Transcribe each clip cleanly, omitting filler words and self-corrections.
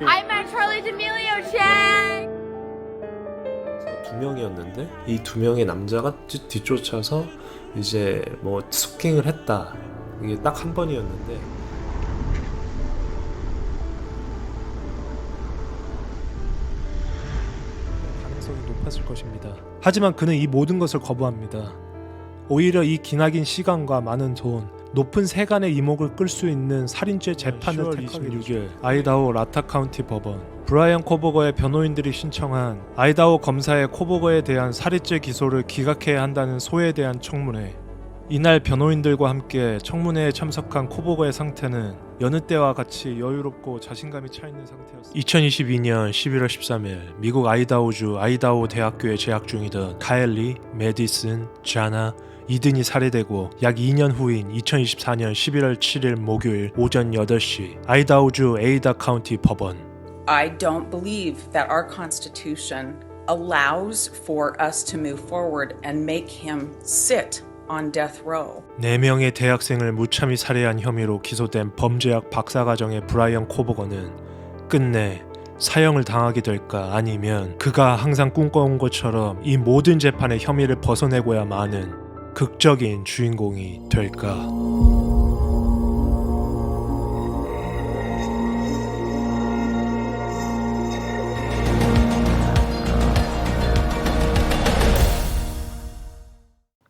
I met Charlie D'Amelio, Chad. 두 명이었는데 이 두 명의 남자가 뒤쫓아서 이제 뭐 스토킹을 했다. 이게 딱 한 번이었는데 가능성이 높았을 것입니다. 하지만 그는 이 모든 것을 거부합니다. 오히려 이 기나긴 시간과 많은 돈, 높은 세간의 이목을 끌 수 있는 살인죄 재판을 택하게 26일 아이다호 라타 카운티 법원 브라이언 코보거의 변호인들이 신청한 아이다호 검사의 코보거에 대한 살인죄 기소를 기각해야 한다는 소에 대한 청문회. 이날 변호인들과 함께 청문회에 참석한 코보거의 상태는 여느 때와 같이 여유롭고 자신감이 차있는 상태였습니다. 2022년 11월 13일 미국 아이다호주 아이다호 대학교에 재학 중이던 카엘리, 메디슨, 자나, 이든이 살해되고 약 2년 후인 2024년 11월 7일 목요일 오전 8시 아이다호주 에이다 카운티 법원. I don't believe that our Constitution allows for us to move forward and make him sit on death row. 4명의 대학생을 무참히 살해한 혐의로 기소된 범죄학 박사과정의 브라이언 코보거는 끝내 사형을 당하게 될까 아니면 그가 항상 꿈꿔온 것처럼 이 모든 재판의 혐의를 벗어내고야 마는 극적인 주인공이 될까?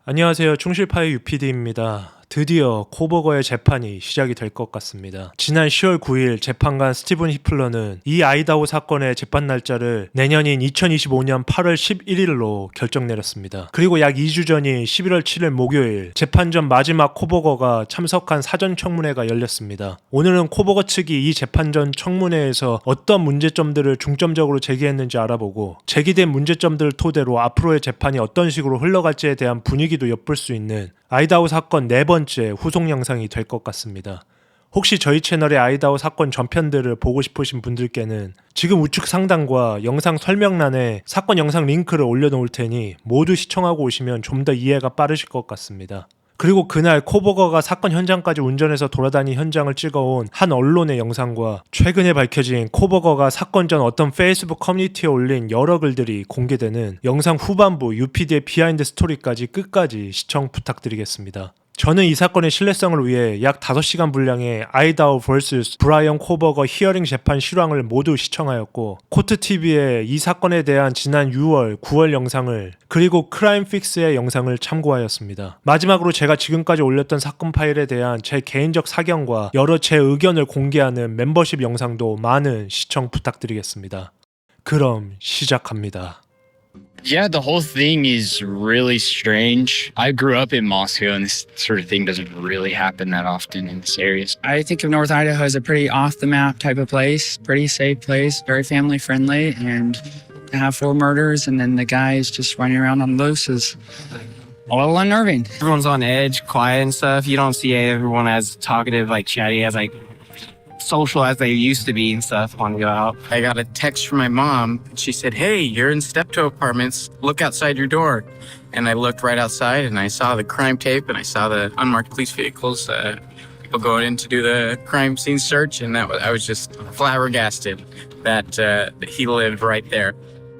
안녕하세요. 충실파의 UPD입니다. 드디어 코보거의 재판이 시작이 될 것 같습니다. 지난 10월 9일 재판관 스티븐 히플러는 이 아이다호 사건의 재판 날짜를 내년인 2025년 8월 11일로 결정 내렸습니다. 그리고 약 2주 전인 11월 7일 목요일 재판 전 마지막 코보거가 참석한 사전 청문회가 열렸습니다. 오늘은 코보거 측이 이 재판 전 청문회에서 어떤 문제점들을 중점적으로 제기했는지 알아보고 제기된 문제점들을 토대로 앞으로의 재판이 어떤 식으로 흘러갈지에 대한 분위기도 엿볼 수 있는 아이다호 사건 4번째 후속 영상이 될 것 같습니다. 혹시 저희 채널의 아이다호 사건 전편들을 보고 싶으신 분들께는 지금 우측 상단과 영상 설명란에 사건 영상 링크를 올려놓을 테니 모두 시청하고 오시면 좀 더 이해가 빠르실 것 같습니다. 그리고 그날 코보거가 사건 현장까지 운전해서 돌아다니 현장을 찍어온 한 언론의 영상과 최근에 밝혀진 코보거가 사건 전 어떤 페이스북 커뮤니티에 올린 여러 글들이 공개되는 영상 후반부 UPD의 비하인드 스토리까지 끝까지 시청 부탁드리겠습니다. 저는 이 사건의 신뢰성을 위해 약 5시간 분량의 아이다호 vs 브라이언 코보거 히어링 재판 실황을 모두 시청하였고 코트TV의 이 사건에 대한 지난 6월, 9월 영상을 그리고 크라임픽스의 영상을 참고하였습니다. 마지막으로 제가 지금까지 올렸던 사건 파일에 대한 제 개인적 사견과 여러 제 의견을 공개하는 멤버십 영상도 많은 시청 부탁드리겠습니다. 그럼 시작합니다. Yeah, the whole thing is really strange. I grew up in Moscow, and this sort of thing doesn't really happen that often in this area. I think of North Idaho as a pretty off-the-map type of place, pretty safe place, very family-friendly, and to have 4 murders and then the guys just running around on loose is a little unnerving. Everyone's on edge, quiet and stuff. You don't see everyone as talkative, like chatty, as like social as they used to be and stuff want to go out. I got a text from my mom. She said, "Hey, you're in Steptoe Apartments. Look outside your door." And I looked right outside and I saw the crime tape and I saw the unmarked police vehicles, people going in to do the crime scene search, and I was just flabbergasted that he lived right there.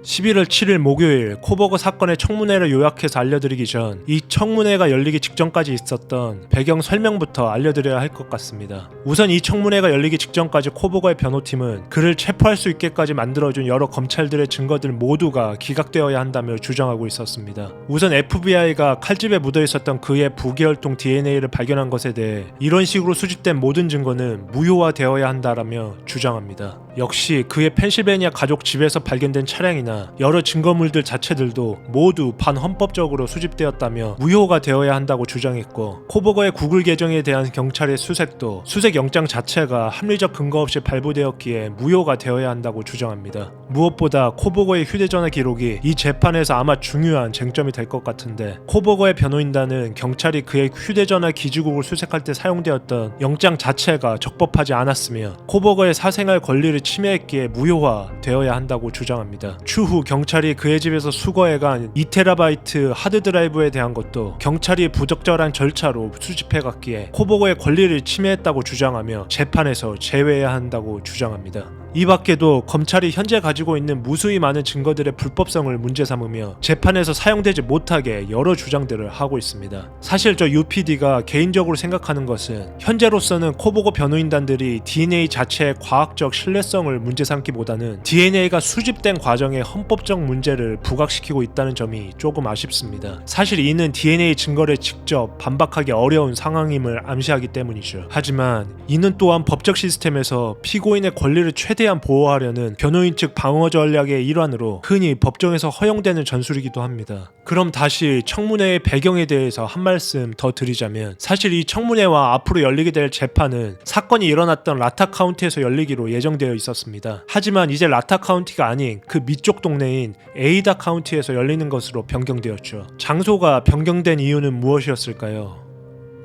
11월 7일 목요일 코보거 사건의 청문회를 요약해서 알려드리기 전 이 청문회가 열리기 직전까지 있었던 배경 설명부터 알려드려야 할 것 같습니다. 우선 이 청문회가 열리기 직전까지 코보거의 변호팀은 그를 체포할 수 있게까지 만들어준 여러 검찰들의 증거들 모두가 기각되어야 한다며 주장하고 있었습니다. 우선 FBI가 칼집에 묻어있었던 그의 부계혈통 DNA를 발견한 것에 대해 이런 식으로 수집된 모든 증거는 무효화되어야 한다라며 주장합니다. 역시 그의 펜실베니아 가족 집에서 발견된 차량이나 여러 증거물들 자체들도 모두 반헌법적으로 수집되었다며 무효가 되어야 한다고 주장했고 코보거의 구글 계정에 대한 경찰의 수색도 수색 영장 자체가 합리적 근거 없이 발부되었기에 무효가 되어야 한다고 주장합니다. 무엇보다 코보거의 휴대전화 기록이 이 재판에서 아마 중요한 쟁점이 될 것 같은데 코보거의 변호인단은 경찰이 그의 휴대전화 기지국을 수색할 때 사용되었던 영장 자체가 적법하지 않았으며 코보거의 사생활 권리를 침해했기에 무효화되어야 한다고 주장합니다. 추후 경찰이 그의 집에서 수거해간 2TB 하드드라이브에 대한 것도 경찰이 부적절한 절차로 수집해갔기에 코보거의 권리를 침해했다고 주장하며 재판에서 제외해야 한다고 주장합니다. 이 밖에도 검찰이 현재 가지고 있는 무수히 많은 증거들의 불법성을 문제 삼으며 재판에서 사용되지 못하게 여러 주장들을 하고 있습니다. 사실 저 UPD가 개인적으로 생각하는 것은 현재로서는 코보고 변호인단들이 DNA 자체의 과학적 신뢰성을 문제 삼기보다는 DNA가 수집된 과정에 헌법적 문제를 부각시키고 있다는 점이 조금 아쉽습니다. 사실 이는 DNA 증거를 직접 반박하기 어려운 상황임을 암시하기 때문이죠. 하지만 이는 또한 법적 시스템에서 피고인의 권리를 최대한 보호하려는 변호인 측 방어 전략의 일환으로 흔히 법정에서 허용되는 전술이기도 합니다. 그럼 다시 청문회의 배경에 대해서 한 말씀 더 드리자면, 사실 이 청문회와 앞으로 열리게 될 재판은 사건이 일어났던 라타 카운티에서 열리기로 예정되어 있었습니다. 하지만 이제 라타 카운티가 아닌 그 밑쪽 동네인 에이다 카운티에서 열리는 것으로 변경되었죠. 장소가 변경된 이유는 무엇이었을까요?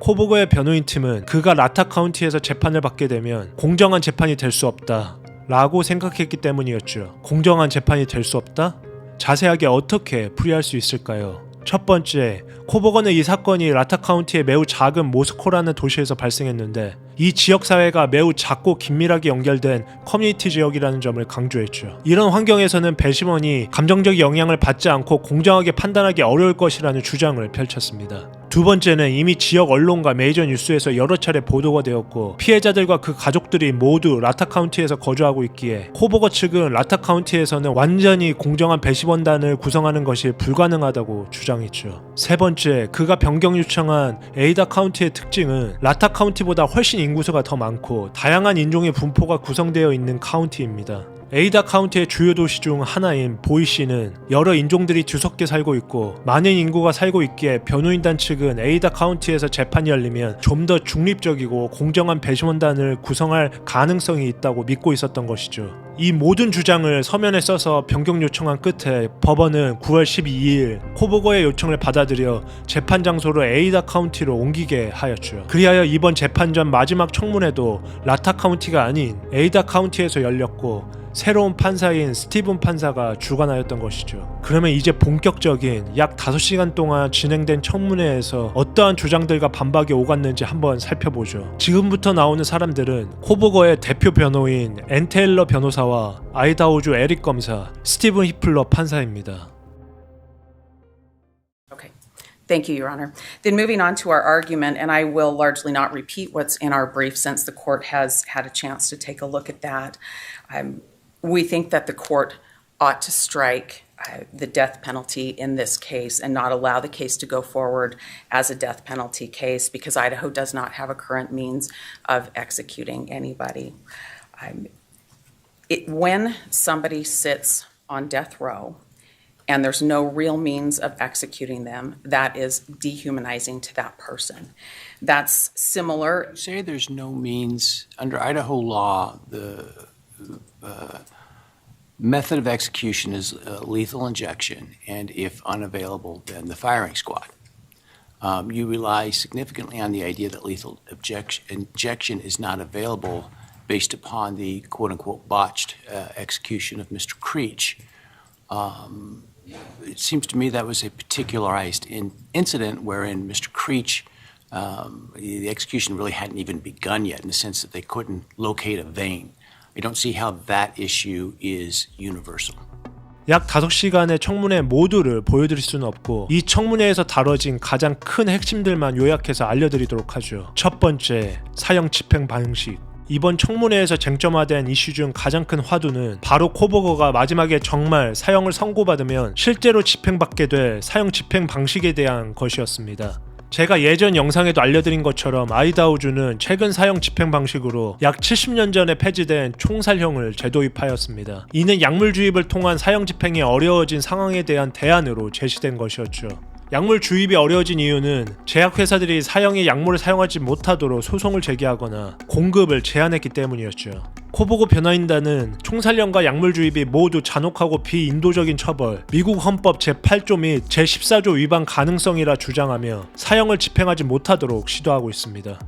코보거의 변호인 팀은 그가 라타 카운티에서 재판을 받게 되면 공정한 재판이 될 수 없다 라고 생각했기 때문이었죠. 공정한 재판이 될 수 없다? 자세하게 어떻게 풀이할 수 있을까요? 첫 번째, 코보거는 이 사건이 라타 카운티의 매우 작은 모스코라는 도시에서 발생했는데 이 지역사회가 매우 작고 긴밀하게 연결된 커뮤니티 지역이라는 점을 강조했죠. 이런 환경에서는 배심원이 감정적 영향을 받지 않고 공정하게 판단하기 어려울 것이라는 주장을 펼쳤습니다. 두 번째는 이미 지역 언론과 메이저 뉴스에서 여러 차례 보도가 되었고 피해자들과 그 가족들이 모두 라타 카운티에서 거주하고 있기에 코보거 측은 라타 카운티에서는 완전히 공정한 배심원단을 구성하는 것이 불가능하다고 주장했죠. 세 번째, 그가 변경 요청한 에이다 카운티의 특징은 라타 카운티보다 훨씬 인구수가 더 많고 다양한 인종의 분포가 구성되어 있는 카운티입니다. 에이다 카운티의 주요 도시 중 하나인 보이시는 여러 인종들이 뒤섞여 살고 있고 많은 인구가 살고 있기에 변호인단 측은 에이다 카운티에서 재판이 열리면 좀 더 중립적이고 공정한 배심원단을 구성할 가능성이 있다고 믿고 있었던 것이죠. 이 모든 주장을 서면에 써서 변경 요청한 끝에 법원은 9월 12일 코보거의 요청을 받아들여 재판 장소를 에이다 카운티로 옮기게 하였죠. 그리하여 이번 재판 전 마지막 청문회도 라타 카운티가 아닌 에이다 카운티에서 열렸고 새로운 판사인 스티븐 판사가 주관하였던 것이죠. 그러면 이제 본격적인 약 5시간 동안 진행된 청문회에서 어떠한 주장들과 반박이 오갔는지 한번 살펴보죠. 지금부터 나오는 사람들은 코보거의 대표 변호인 앤 테일러 변호사와 아이다호주 에릭 검사, 스티븐 히플러 판사입니다. Okay. Thank you, Your Honor. Then moving on to our argument, and I will largely not repeat what's in our brief since the court has had a chance to take a look at that. We think that the court ought to strike the death penalty in this case and not allow the case to go forward as a death penalty case because Idaho does not have a current means of executing anybody. When somebody sits on death row and there's no real means of executing them, that is dehumanizing to that person. That's similar. Say there's no means under Idaho law, the method of execution is lethal injection, and if unavailable, then the firing squad. You rely significantly on the idea that lethal injection is not available based upon the quote-unquote botched execution of Mr. Creech. It seems to me that was a particularized incident wherein Mr. Creech, the execution really hadn't even begun yet in the sense that they couldn't locate a vein. I don't see how that issue is universal. 약 5시간의 청문회 모두를 보여드릴 수는 없고 이 청문회에서 다뤄진 가장 큰 핵심들만 요약해서 알려드리도록 하죠. 첫 번째, 사형 집행 방식. 이번 청문회에서 쟁점화된 이슈 중 가장 큰 화두는 바로 코보거가 마지막에 정말 사형을 선고받으면 실제로 집행받게 될 사형 집행 방식에 대한 것이었습니다. 제가 예전 영상에도 알려드린 것처럼 아이다호주는 최근 사형 집행 방식으로 약 70년 전에 폐지된 총살형을 재도입하였습니다. 이는 약물 주입을 통한 사형 집행이 어려워진 상황에 대한 대안으로 제시된 것이었죠. 약물 주입이 어려워진 이유는 제약회사들이 사형에 약물을 사용하지 못하도록 소송을 제기하거나 공급을 제한했기 때문이었죠. 코보거 변호인단은 총살령과 약물 주입이 모두 잔혹하고 비인도적인 처벌, 미국 헌법 제8조 및 제14조 위반 가능성이라 주장하며 사형을 집행하지 못하도록 시도하고 있습니다.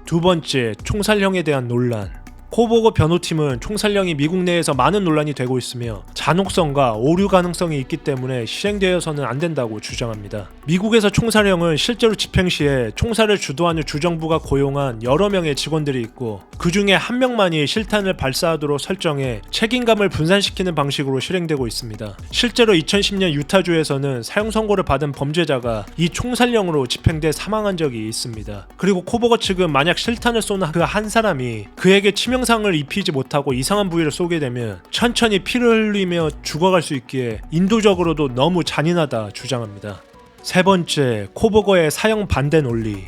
두 번째, 총살령에 대한 논란. 코보거 변호팀은 총살령이 미국 내에서 많은 논란이 되고 있으며 잔혹성과 오류 가능성이 있기 때문에 시행되어서는 안 된다고 주장합니다. 미국에서 총사령은 실제로 집행 시에 총사를 주도하는 주정부가 고용한 여러 명의 직원들이 있고 그 중에 한 명만이 실탄을 발사하도록 설정해 책임감을 분산시키는 방식으로 실행되고 있습니다. 실제로 2010년 유타주에서는 사형 선고를 받은 범죄자가 이 총살령으로 집행돼 사망한 적이 있습니다. 그리고 코버거 측은 만약 실탄을 쏘는 그 한 사람이 그에게 치명상을 입히지 못하고 이상한 부위를 쏘게 되면 천천히 피를 흘리며 죽어갈 수 있기에 인도적으로도 너무 잔인하다 주장합니다. 세 번째, 코버거의 사형 반대 논리.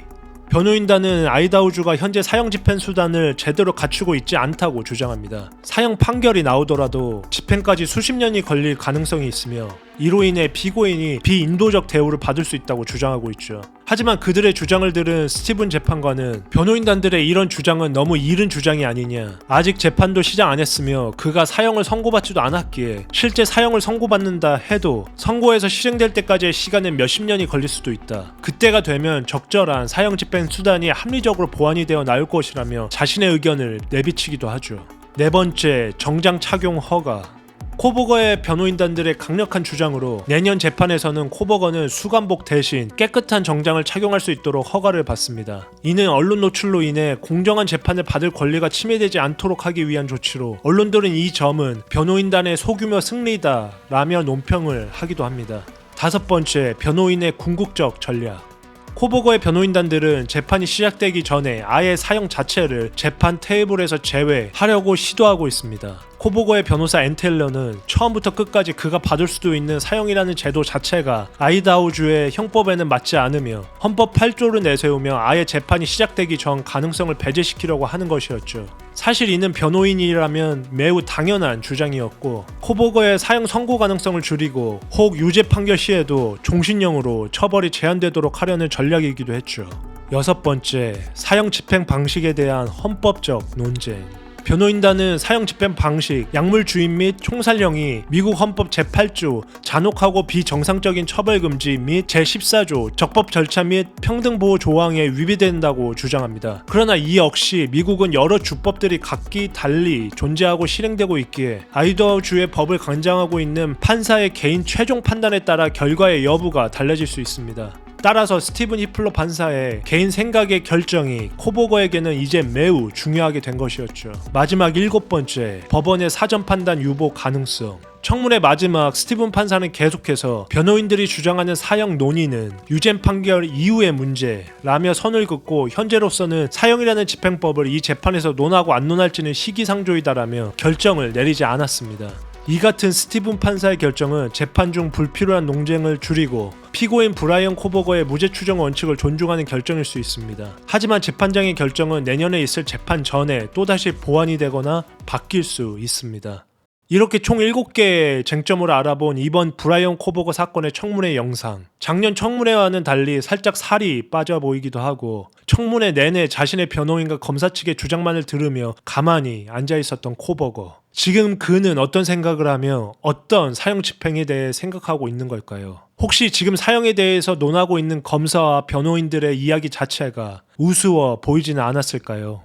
변호인단은 아이다호주가 현재 사형 집행 수단을 제대로 갖추고 있지 않다고 주장합니다. 사형 판결이 나오더라도 집행까지 수십 년이 걸릴 가능성이 있으며 이로 인해 피고인이 비인도적 대우를 받을 수 있다고 주장하고 있죠. 하지만 그들의 주장을 들은 스티븐 재판관은 변호인단들의 이런 주장은 너무 이른 주장이 아니냐, 아직 재판도 시작 안 했으며 그가 사형을 선고받지도 않았기에 실제 사형을 선고받는다 해도 선고에서 실행될 때까지의 시간은 몇십 년이 걸릴 수도 있다. 그때가 되면 적절한 사형 집행 수단이 합리적으로 보완이 되어 나올 것이라며 자신의 의견을 내비치기도 하죠. 네 번째, 정장 착용 허가. 코버거의 변호인단들의 강력한 주장으로 내년 재판에서는 코버거는 수감복 대신 깨끗한 정장을 착용할 수 있도록 허가를 받습니다. 이는 언론 노출로 인해 공정한 재판을 받을 권리가 침해되지 않도록 하기 위한 조치로 언론들은 이 점은 변호인단의 소규모 승리다 라며 논평을 하기도 합니다. 다섯 번째, 변호인의 궁극적 전략. 코버거의 변호인단들은 재판이 시작되기 전에 아예 사형 자체를 재판 테이블에서 제외하려고 시도하고 있습니다. 코버거의 변호사 앤텔러는 처음부터 끝까지 그가 받을 수도 있는 사형이라는 제도 자체가 아이다호주의 형법에는 맞지 않으며 헌법 8조를 내세우며 아예 재판이 시작되기 전 가능성을 배제시키려고 하는 것이었죠. 사실 이는 변호인이라면 매우 당연한 주장이었고 코버거의 사형 선고 가능성을 줄이고 혹 유죄 판결 시에도 종신형으로 처벌이 제한되도록 하려는 전략이기도 했죠. 여섯 번째, 사형 집행 방식에 대한 헌법적 논쟁. 변호인단은 사형 집행 방식, 약물 주입 및 총살령이 미국 헌법 제8조 잔혹하고 비정상적인 처벌 금지 및 제14조 적법 절차 및 평등보호 조항에 위배된다고 주장합니다. 그러나 이 역시 미국은 여러 주법들이 각기 달리 존재하고 실행되고 있기에 아이다호주의 법을 관장하고 있는 판사의 개인 최종 판단에 따라 결과의 여부가 달라질 수 있습니다. 따라서 스티븐 히플러 판사의 개인 생각의 결정이 코버거에게는 이제 매우 중요하게 된 것이었죠. 마지막 일곱 번째, 법원의 사전 판단 유보 가능성. 청문회 마지막 스티븐 판사는 계속해서 변호인들이 주장하는 사형 논의는 유죄 판결 이후의 문제라며 선을 긋고 현재로서는 사형이라는 집행법을 이 재판에서 논하고 안 논할지는 시기상조이다라며 결정을 내리지 않았습니다. 이 같은 스티븐 판사의 결정은 재판 중 불필요한 논쟁을 줄이고 피고인 브라이언 코버거의 무죄 추정 원칙을 존중하는 결정일 수 있습니다. 하지만 재판장의 결정은 내년에 있을 재판 전에 또다시 보완이 되거나 바뀔 수 있습니다. 이렇게 총 7개의 쟁점을 알아본 이번 브라이언 코버거 사건의 청문회 영상. 작년 청문회와는 달리 살짝 살이 빠져 보이기도 하고 청문회 내내 자신의 변호인과 검사 측의 주장만을 들으며 가만히 앉아 있었던 코버거. 지금 그는 어떤 생각을 하며 어떤 사형 집행에 대해 생각하고 있는 걸까요? 혹시 지금 사형에 대해서 논하고 있는 검사와 변호인들의 이야기 자체가 우스워 보이지는 않았을까요?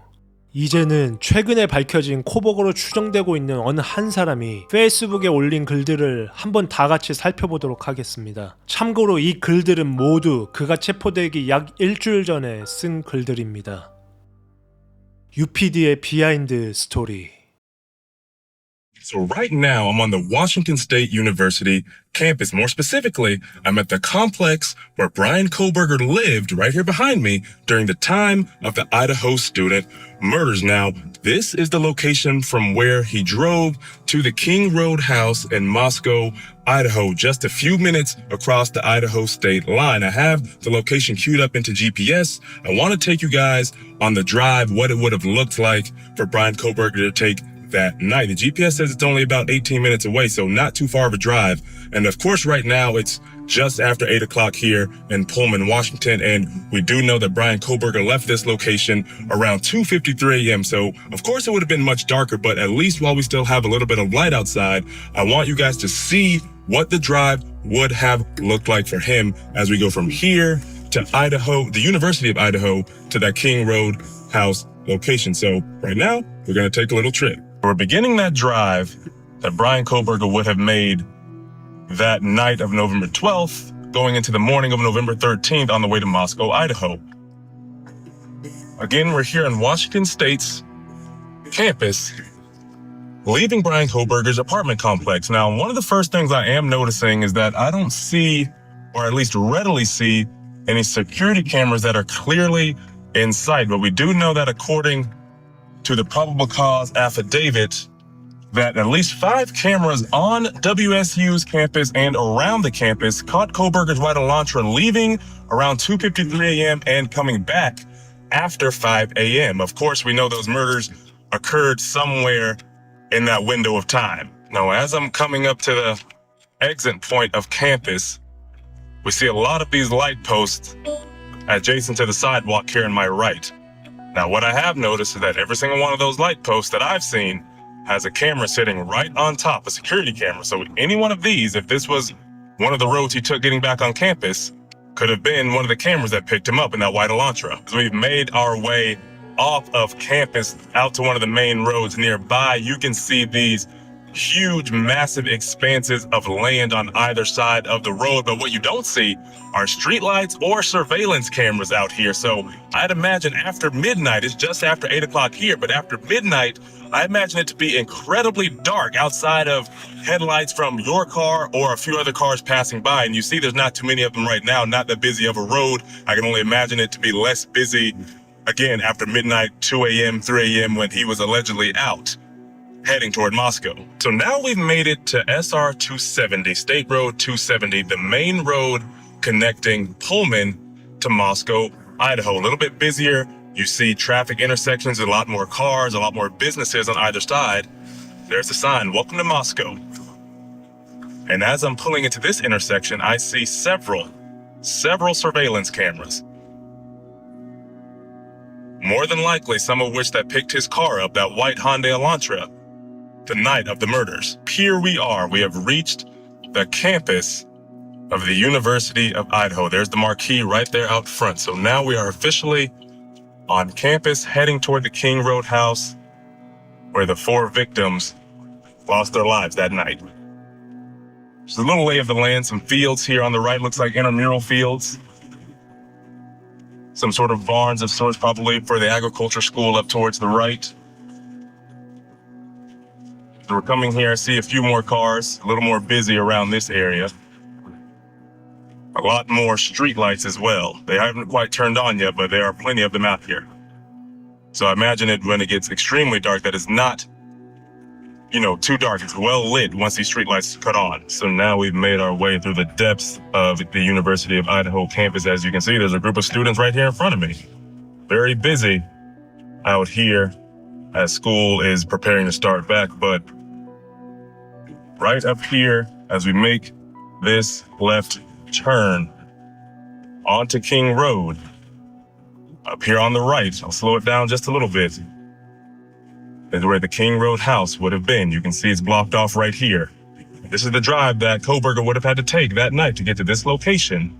이제는 최근에 밝혀진 코버거로 추정되고 있는 어느 한 사람이 페이스북에 올린 글들을 한번 다 같이 살펴보도록 하겠습니다. 참고로 이 글들은 모두 그가 체포되기 약 일주일 전에 쓴 글들입니다. UPD의 비하인드 스토리. So right now, I'm on the Washington State University campus. More specifically, I'm at the complex where Bryan Kohberger lived right here behind me during the time of the Idaho student murders. Now, this is the location from where he drove to the King Road house in Moscow, Idaho, just a few minutes across the Idaho state line. I have the location queued up into GPS. I want to take you guys on the drive, what it would have looked like for Bryan Kohberger to take that night. The GPS says it's only about 18 minutes away, so not too far of a drive. And of course, right now it's just after 8 o'clock here in Pullman, Washington. And we do know that Bryan Kohberger left this location around 2:53 a.m. So of course it would have been much darker, but at least while we still have a little bit of light outside, I want you guys to see what the drive would have looked like for him as we go from here to Idaho, the University of Idaho, to that King Road house location. So right now we're going to take a little trip. We're beginning that drive that Bryan Kohberger would have made that night of November 12th, going into the morning of November 13th on the way to Moscow, Idaho. Again, we're here in Washington State's campus, leaving Bryan Kohberger's apartment complex. Now, one of the first things I am noticing is that I don't see, or at least readily see, any security cameras that are clearly in sight. But we do know that according to the probable cause affidavit, that at least 5 cameras on WSU's campus and around the campus caught Kohberger's white Elantra leaving around 2:53 a.m. and coming back after 5 a.m. Of course, we know those murders occurred somewhere in that window of time. Now, as I'm coming up to the exit point of campus, we see a lot of these light posts adjacent to the sidewalk here on my right. Now, what I have noticed is that every single one of those light posts that I've seen has a camera sitting right on top, a security camera. So any one of these, if this was one of the roads he took getting back on campus, could have been one of the cameras that picked him up in that white Elantra. So we've made our way off of campus out to one of the main roads nearby. You can see these huge, massive expanses of land on either side of the road. But what you don't see are streetlights or surveillance cameras out here. So I'd imagine after midnight, it's just after 8 o'clock here, but after midnight, I imagine it to be incredibly dark outside of headlights from your car or a few other cars passing by. And you see there's not too many of them right now, not that busy of a road. I can only imagine it to be less busy, again, after midnight, 2 a.m., 3 a.m., when he was allegedly out heading toward Moscow. So now we've made it to SR 270, State Road 270, the main road connecting Pullman to Moscow, Idaho. A little bit busier. You see traffic intersections, a lot more cars, a lot more businesses on either side. There's the sign, "Welcome to Moscow." And as I'm pulling into this intersection, I see several surveillance cameras. More than likely, some of which that picked his car up, that white Hyundai Elantra, the night of the murders. Here we are. We have reached the campus of the University of Idaho. There's the marquee right there out front. So now we are officially on campus, heading toward the King Road house, where the 4 victims lost their lives that night. There's a little lay of the land, some fields here on the right, looks like intramural fields. Some sort of barns of sorts, probably for the agriculture school up towards the right. So we're coming here, I see a few more cars, a little more busy around this area. A lot more streetlights as well. They haven't quite turned on yet, but there are plenty of them out here. So I imagine it when it gets extremely dark, that it's not, too dark. It's well lit once these streetlights cut on. So now we've made our way through the depths of the University of Idaho campus. As you can see, there's a group of students right here in front of me. Very busy out here as school is preparing to start back. But right up here, as we make this left turn onto King Road, up here on the right, I'll slow it down just a little bit, is where the King Road house would have been. You can see it's blocked off right here. This is the drive that Kohberger would have had to take that night to get to this location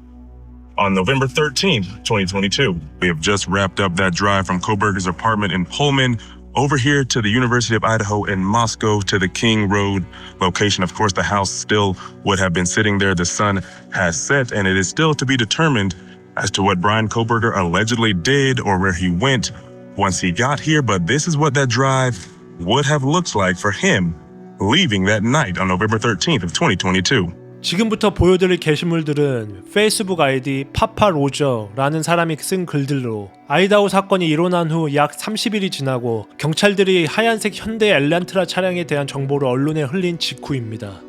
on November 13th, 2022. We have just wrapped up that drive from Kohberger's apartment in Pullman over here to the University of Idaho in Moscow to the King Road location. Of course, the house still would have been sitting there. The sun has set, and it is still to be determined as to what Bryan Kohberger allegedly did or where he went once he got here. But this is what that drive would have looked like for him leaving that night on November 13th of 2022. 지금부터 보여드릴 게시물들은 페이스북 아이디 파파로저라는 사람이 쓴 글들로 아이다호 사건이 일어난 후 약 30일이 지나고 경찰들이 하얀색 현대 엘란트라 차량에 대한 정보를 언론에 흘린 직후입니다.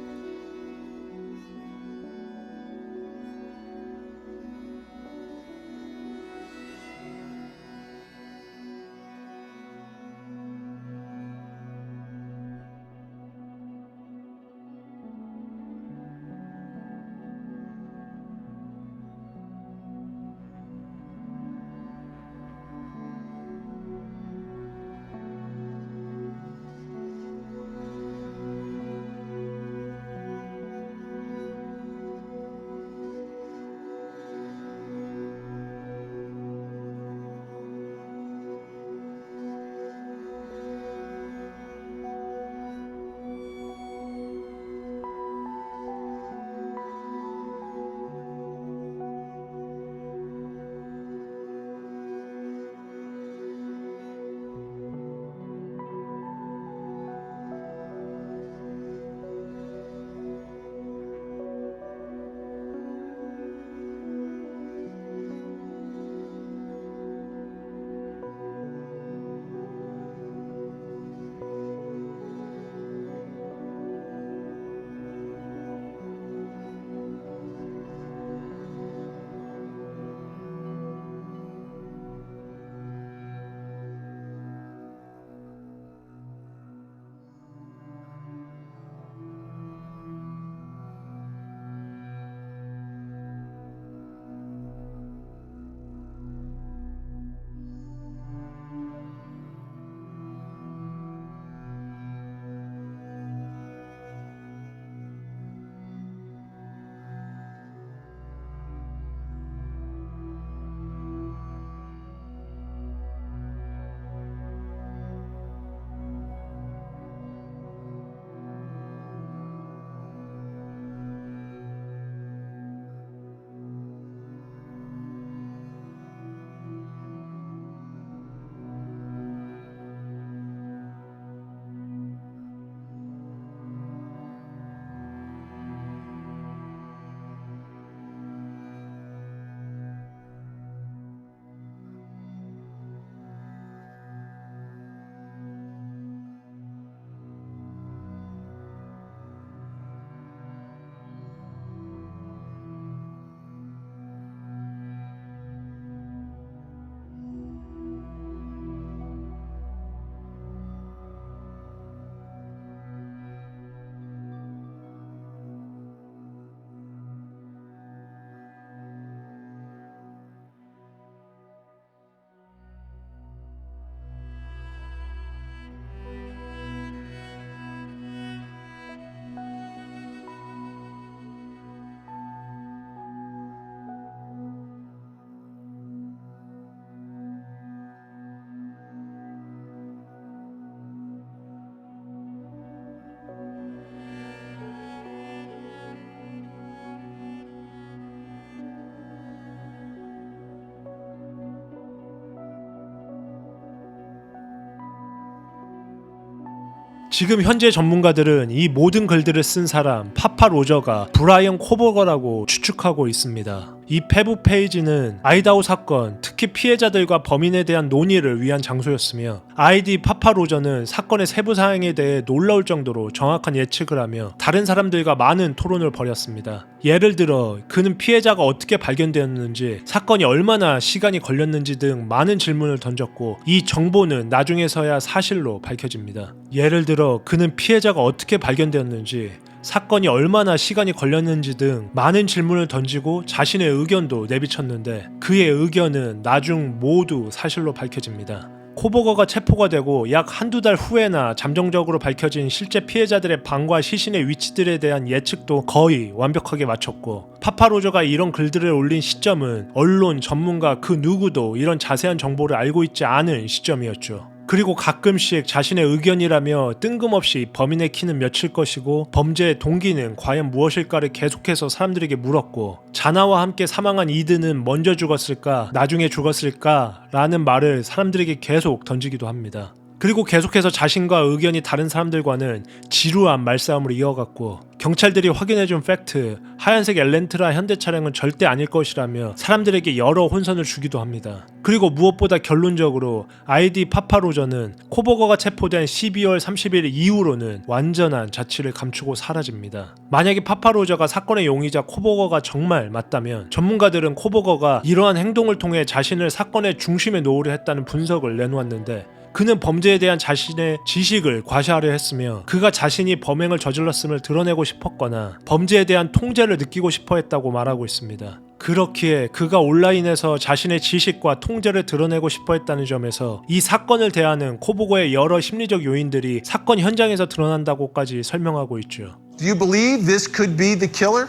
지금 현재 전문가들은 이 모든 글들을 쓴 사람 파파 로저가 브라이언 코버거라고 추측하고 있습니다. 이 페북 페이지는 아이다호 사건, 특히 피해자들과 범인에 대한 논의를 위한 장소였으며 아이디 파파 로저는 사건의 세부 사항에 대해 놀라울 정도로 정확한 예측을 하며 다른 사람들과 많은 토론을 벌였습니다. 예를 들어 그는 피해자가 어떻게 발견되었는지, 사건이 얼마나 시간이 걸렸는지 등 많은 질문을 던졌고 이 정보는 나중에서야 사실로 밝혀집니다. 예를 들어 그는 피해자가 어떻게 발견되었는지, 사건이 얼마나 시간이 걸렸는지 등 많은 질문을 던지고 자신의 의견도 내비쳤는데 그의 의견은 나중 모두 사실로 밝혀집니다. 코버거가 체포가 되고 약 한두 달 후에나 잠정적으로 밝혀진 실제 피해자들의 방과 시신의 위치들에 대한 예측도 거의 완벽하게 맞췄고, 파파로저가 이런 글들을 올린 시점은 언론, 전문가 그 누구도 이런 자세한 정보를 알고 있지 않은 시점이었죠. 그리고 가끔씩 자신의 의견이라며 뜬금없이 범인의 키는 몇일 것이고 범죄의 동기는 과연 무엇일까를 계속해서 사람들에게 물었고, 자나와 함께 사망한 이드는 먼저 죽었을까 나중에 죽었을까 라는 말을 사람들에게 계속 던지기도 합니다. 그리고 계속해서 자신과 의견이 다른 사람들과는 지루한 말싸움을 이어갔고, 경찰들이 확인해준 팩트, 하얀색 엘렌트라 현대차량은 절대 아닐 것이라며 사람들에게 여러 혼선을 주기도 합니다. 그리고 무엇보다 결론적으로 아이디 파파로저는 코버거가 체포된 12월 30일 이후로는 완전한 자취를 감추고 사라집니다. 만약에 파파로저가 사건의 용의자 코버거가 정말 맞다면 전문가들은 코버거가 이러한 행동을 통해 자신을 사건의 중심에 놓으려 했다는 분석을 내놓았는데, 그는 범죄에 대한 자신의 지식을 과시하려 했으며 그가 자신이 범행을 저질렀음을 드러내고 싶었거나 범죄에 대한 통제를 느끼고 싶어 했다고 말하고 있습니다. 그렇기에 그가 온라인에서 자신의 지식과 통제를 드러내고 싶어 했다는 점에서 이 사건을 대하는 코버거의 여러 심리적 요인들이 사건 현장에서 드러난다고까지 설명하고 있죠. Do you believe this could be the killer?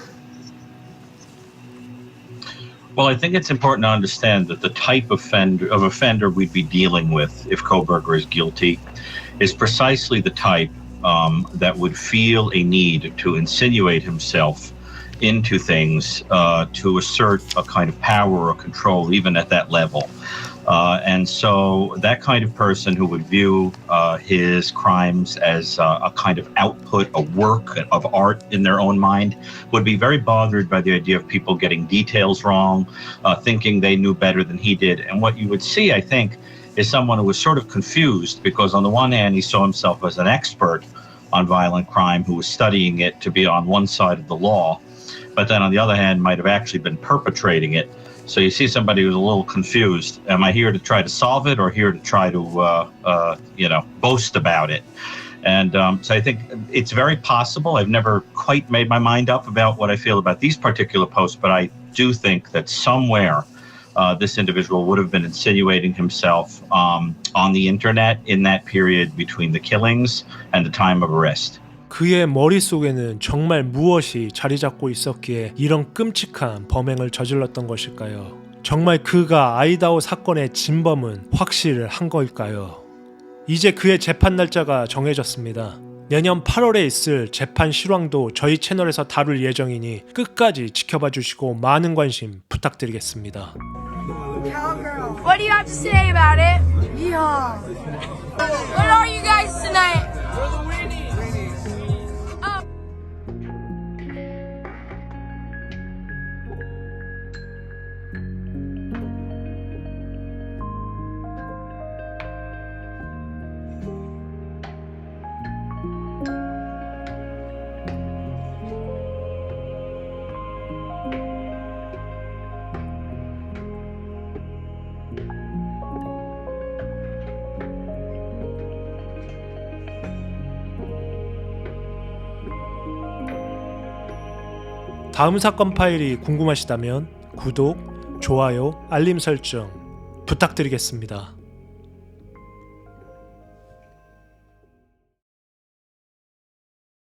Well, I think it's important to understand that the type of offender we'd be dealing with if Kohberger is guilty is precisely the type that would feel a need to insinuate himself into things to assert a kind of power or control, even at that level. And so that kind of person who would view his crimes as a kind of output, a work of art in their own mind, would be very bothered by the idea of people getting details wrong, thinking they knew better than he did. And what you would see, I think, is someone who was sort of confused because on the one hand, he saw himself as an expert on violent crime who was studying it to be on one side of the law, but then on the other hand, might have actually been perpetrating it. So you see somebody who's a little confused. Am I here to try to solve it or here to try to, boast about it? And so I think it's very possible. I've never quite made my mind up about what I feel about these particular posts, but I do think that somewhere this individual would have been insinuating himself on the internet in that period between the killings and the time of arrest. 그의 머릿속에는 정말 무엇이 자리 잡고 있었기에 이런 끔찍한 범행을 저질렀던 것일까요? 정말 그가 아이다호 사건의 진범은 확실한 걸까요? 이제 그의 재판 날짜가 정해졌습니다. 내년 8월에 있을 재판 실황도 저희 채널에서 다룰 예정이니 끝까지 지켜봐 주시고 많은 관심 부탁드리겠습니다. What do you have to say about it? Yeah. What are you guys tonight? 다음 사건 파일이 궁금하시다면 구독, 좋아요, 알림 설정 부탁드리겠습니다.